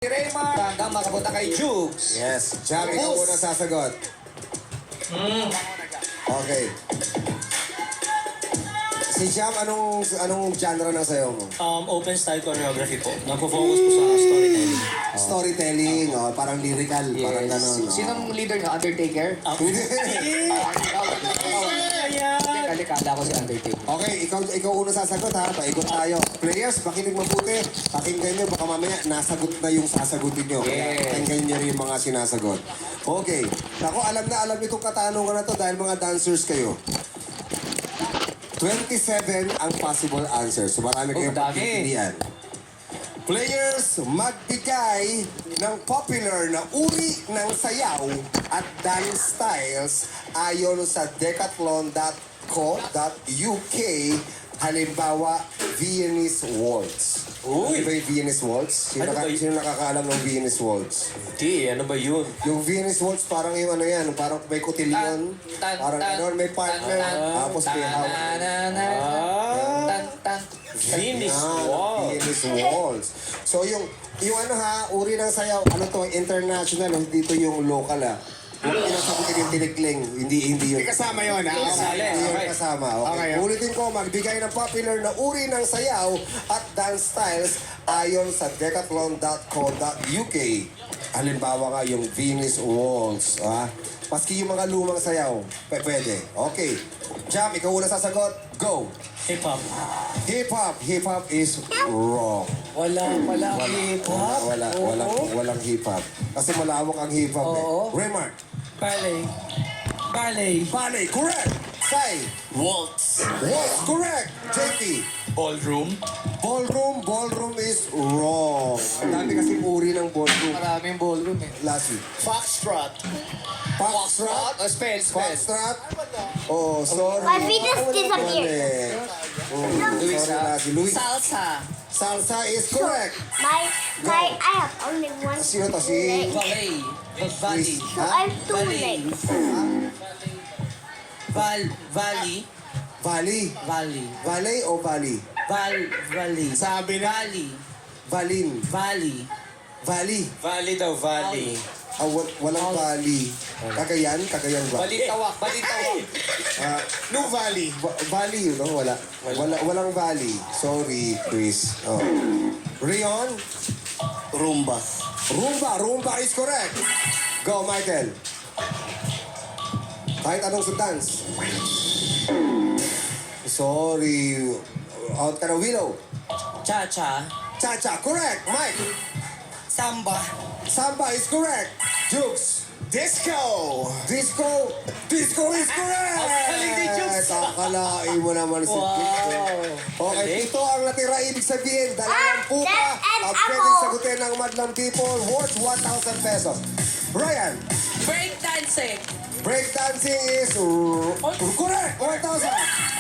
Raymar, hanggang makapunta kay Jukes. Yes. Jam, ikaw muna sasagot. Okay. Si Jam, anong genre ng sayo mo? Open style choreography po. Nagpo-focus po sa storytelling. Storytelling, parang lyrical, parang gano'n. Sinong leader ng Undertaker? Kala ko si Undertaker. Okay, ikaw una sasagot ha. Paikot tayo. Players, pakinig mabuti. Pakinggan nyo, baka mamaya nasagot na yung sasagutin nyo. Kaya Yes. pakinggan nyo rin yung mga sinasagot. Okay. Ako, alam itong katanungan na to dahil mga dancers kayo. 27 ang possible answers. So marami kayong dami. pagpipilian. Players, magbigay ng popular na uri ng sayaw at dance styles ayon sa decathlon.co.uk. Halimbawa, Viennese Waltz. Uy! Ano ba yung Viennese Waltz? Ano ba yun? Sino nakakaalam ng Viennese Waltz? Hindi, ano ba yun? Yung Viennese Waltz, parang yung ano yan, parang may cotillion, parang ano, may partner, tapos may hawak. Venus Wall. Venus Waltz. So yung ano ha, uri ng sayaw, ano to, international, hindi to yung local ha. Yung pinasagutin yung tinikling, hindi yun. Kasama yun, ha? Hindi yun Okay. kasama. Okay. Okay. Ulitin ko, magbigay ng popular na uri ng sayaw at dance styles ayon sa decathlon.co.uk. Halimbawa nga yung Venus Waltz. Maski yung mga lumang sayaw, pwede. Okay. Jam, ikaw una sasagot. Go! Hip-hop. Hip-hop is wrong. Walang hip-hop. Walang hip-hop. Kasi malawak ang hip-hop Oo. Raymar. Ballet. Ballet, correct. Sai. Waltz. Waltz, correct. JP. Ballroom. Ballroom is wrong. Ang dami kasi uri ng ballroom. Maraming ballroom eh. Lassie. Foxtrot. Foxtrot. Spell. Foxtrot. Oh, sorry. My feet is Mali. disappeared. Sorry, Lassie. Luis. Salsa. Salsa is correct. I have only one Sino to? Si leg. Ballet. Luis. Valley. So I have two Ballet. legs. Valley. Valley. Valley. Valley o Valley? Valley. Sabi na. Valley. Valin. Valley. Valley. Valley daw, valley. Walang Valley. Cagayan ba? Balitawak. New Valley. Valley, no? Walang Valley. Sorry, Chris. Oh. Rion? Rumba. Rumba is correct. Go, Michael. Kahit anong sa dance. Sorry. Out ka na, Willow. Cha-cha. Cha-cha, correct. Mike. Samba. Samba is correct. Jukes. Disco. Disco is correct! galing ni Jukes. Kakalain mo naman si Jukes. Okay, ito ang natira. Ibig sabihin, dalawang puka and ang ako. pwedeng sagutin ng Madlang People worth 1,000 pesos. Ryan, Break dancing. breakdancing is correct! 1,000!